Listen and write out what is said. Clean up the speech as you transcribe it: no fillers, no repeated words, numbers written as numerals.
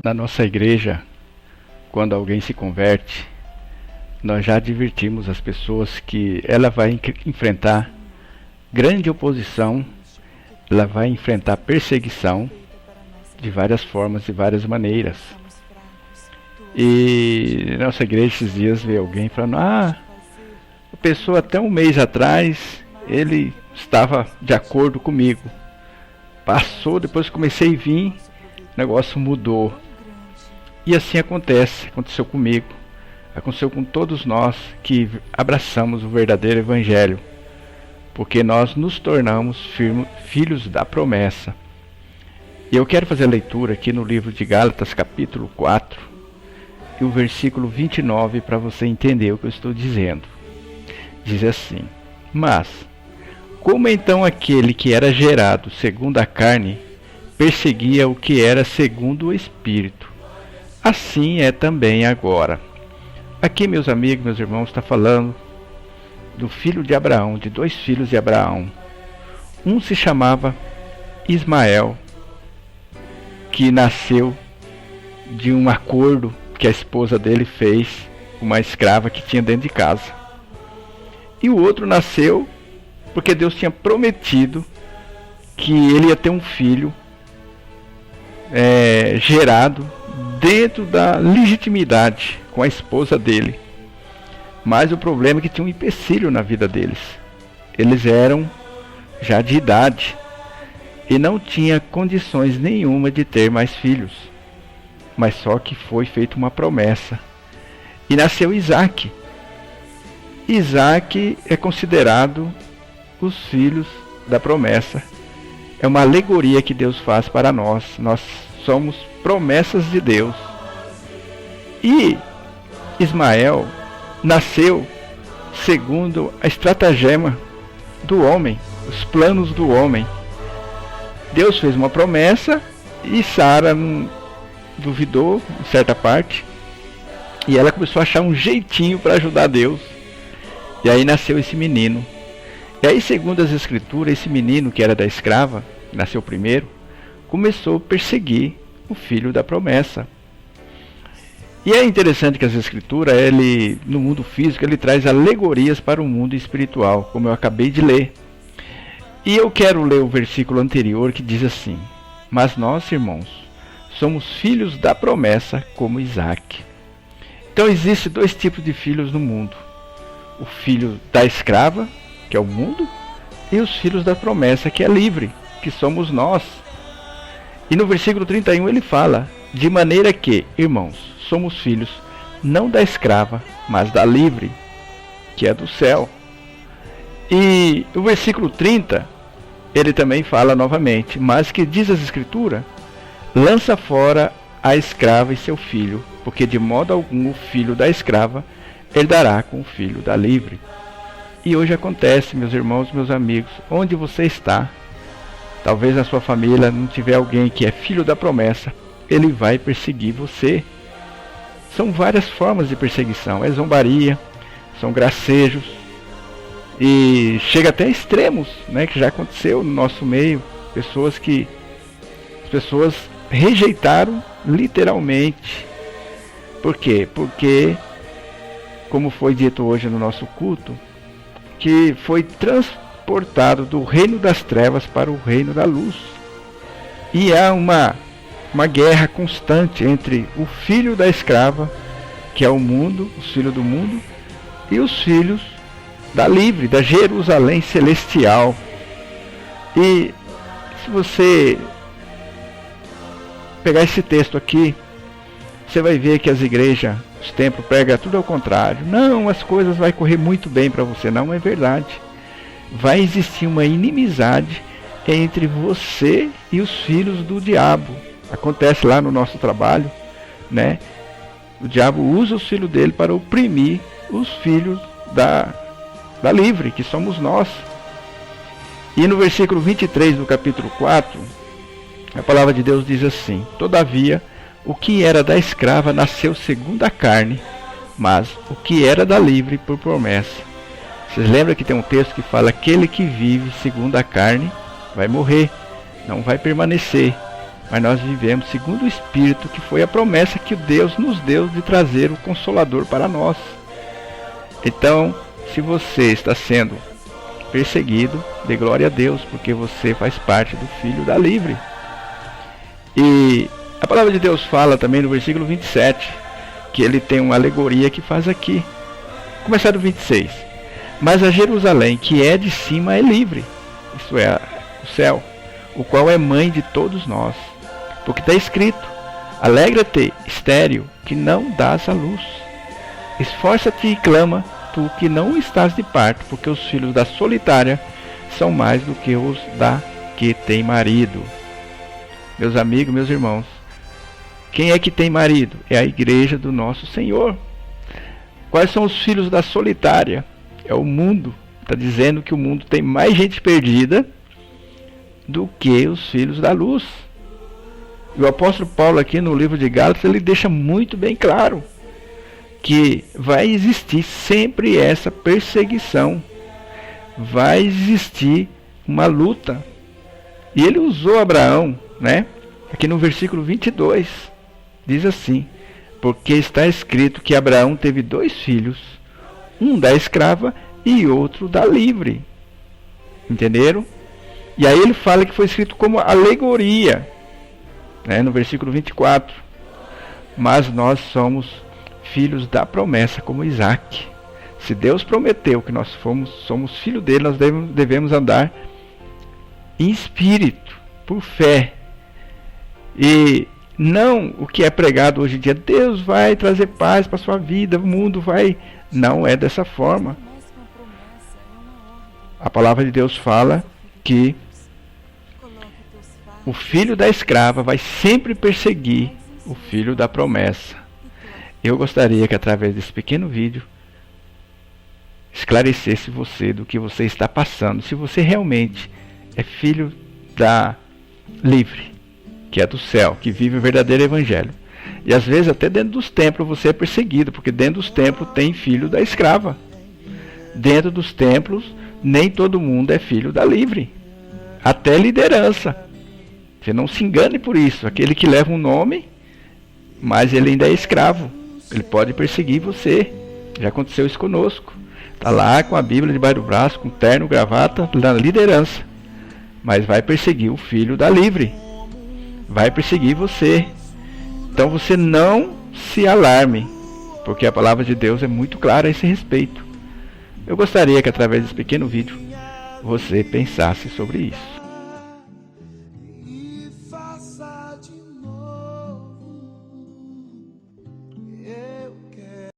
Na nossa igreja, quando alguém se converte, nós já advertimos as pessoas que ela vai enfrentar grande oposição, ela vai enfrentar perseguição de várias formas e várias maneiras. E na nossa igreja esses dias veio alguém falando: a pessoa até um mês atrás ele estava de acordo comigo, passou, depois que comecei a vir, o negócio mudou. E assim aconteceu comigo, aconteceu com todos nós que abraçamos o verdadeiro evangelho, porque nós nos tornamos filhos da promessa. E eu quero fazer a leitura aqui no livro de Gálatas, capítulo 4, e o versículo 29, para você entender o que eu estou dizendo. Diz assim: mas, como então aquele que era gerado segundo a carne perseguia o que era segundo o Espírito, assim é também agora. Aqui, meus amigos, meus irmãos, está falando do filho de Abraão, de dois filhos de Abraão. Um se chamava Ismael, que nasceu de um acordo que a esposa dele fez com uma escrava que tinha dentro de casa. E o outro nasceu porque Deus tinha prometido que ele ia ter um filho gerado dentro da legitimidade com a esposa dele. Mas o problema é que tinha um empecilho na vida deles. Eles eram já de idade e não tinha condições nenhuma de ter mais filhos. Mas só que foi feita uma promessa. E nasceu Isaac. Isaac é considerado os filhos da promessa. É uma alegoria que Deus faz para nós. Nós somos promessas de Deus. E Ismael nasceu segundo a estratagema do homem, os planos do homem. Deus fez uma promessa e Sara duvidou em certa parte, e ela começou a achar um jeitinho para ajudar Deus. E aí nasceu esse menino. E aí, segundo as escrituras, esse menino que era da escrava, nasceu primeiro, começou a perseguir o filho da promessa. E é interessante que as escrituras, no mundo físico, ele traz alegorias para o mundo espiritual, como eu acabei de ler. E eu quero ler o versículo anterior que diz assim: mas nós, irmãos, somos filhos da promessa como Isaac. Então existem dois tipos de filhos no mundo: o filho da escrava, que é o mundo, e os filhos da promessa, que é livre, que somos nós. E no versículo 31 ele fala: de maneira que, irmãos, somos filhos não da escrava, mas da livre, que é do céu. E o versículo 30, ele também fala novamente: mas que diz as escrituras, lança fora a escrava e seu filho, porque de modo algum o filho da escrava herdará com o filho da livre. E hoje acontece, meus irmãos, meus amigos, onde você está, talvez na sua família não tiver alguém que é filho da promessa, ele vai perseguir você. São várias formas de perseguição: é zombaria, são gracejos, e chega até extremos, né, que já aconteceu no nosso meio. As pessoas rejeitaram literalmente. Por quê? Porque, como foi dito hoje no nosso culto, que foi transportado do reino das trevas para o reino da luz. E há uma guerra constante entre o filho da escrava, que é o mundo, os filhos do mundo, e os filhos da livre, da Jerusalém celestial. E se você pegar esse texto aqui, você vai ver que as igrejas, os templos, pregam tudo ao contrário. Não, as coisas vão correr muito bem para você. Não é verdade. Vai existir uma inimizade entre você e os filhos do diabo. Acontece lá no nosso trabalho, né? O diabo usa os filhos dele para oprimir os filhos da livre, que somos nós. E no versículo 23 do capítulo 4, a palavra de Deus diz assim: todavia, o que era da escrava nasceu segundo a carne, mas o que era da livre por promessa. Vocês lembram que tem um texto que fala: aquele que vive segundo a carne vai morrer, não vai permanecer. mas nós vivemos segundo o Espírito, que foi a promessa que Deus nos deu de trazer o Consolador para nós. Então, se você está sendo perseguido, dê glória a Deus, porque você faz parte do Filho da Livre. E a palavra de Deus fala também no versículo 27, que ele tem uma alegoria que faz aqui. Começar do 26. Mas a Jerusalém, que é de cima, é livre, isto é, o céu, o qual é mãe de todos nós. Porque está escrito: alegra-te, estéril, que não dás a luz. Esforça-te e clama, tu que não estás de parto, porque os filhos da solitária são mais do que os da que tem marido. Meus amigos, meus irmãos, quem é que tem marido? É a igreja do nosso Senhor. Quais são os filhos da solitária? É o mundo. Está dizendo que o mundo tem mais gente perdida do que os filhos da luz. E o apóstolo Paulo aqui no livro de Gálatas, ele deixa muito bem claro que vai existir sempre essa perseguição. Vai existir uma luta. E ele usou Abraão, né? Aqui no versículo 22, diz assim: porque está escrito que Abraão teve 2 filhos, um da escrava e outro da livre. Entenderam? E aí ele fala que foi escrito como alegoria, né, no versículo 24. Mas nós somos filhos da promessa, como Isaac. Se Deus prometeu que nós somos filhos dele, nós devemos andar em espírito, por fé. E não o que é pregado hoje em dia: Deus vai trazer paz para a sua vida, o mundo vai... Não é dessa forma. A palavra de Deus fala que o filho da escrava vai sempre perseguir o filho da promessa. Eu gostaria que através desse pequeno vídeo esclarecesse você do que você está passando, se você realmente é filho da livre, que é do céu, que vive o verdadeiro evangelho. E às vezes até dentro dos templos você é perseguido, porque dentro dos templos tem filho da escrava. Dentro dos templos nem todo mundo é filho da livre, até liderança. Você não se engane por isso. Aquele que leva um nome, mas ele ainda é escravo, ele pode perseguir você. Já aconteceu isso conosco. Está lá com a Bíblia debaixo do braço, com terno, gravata, na liderança, mas vai perseguir o filho da livre, vai perseguir você. Então você não se alarme, porque a palavra de Deus é muito clara a esse respeito. Eu gostaria que através desse pequeno vídeo você pensasse sobre isso.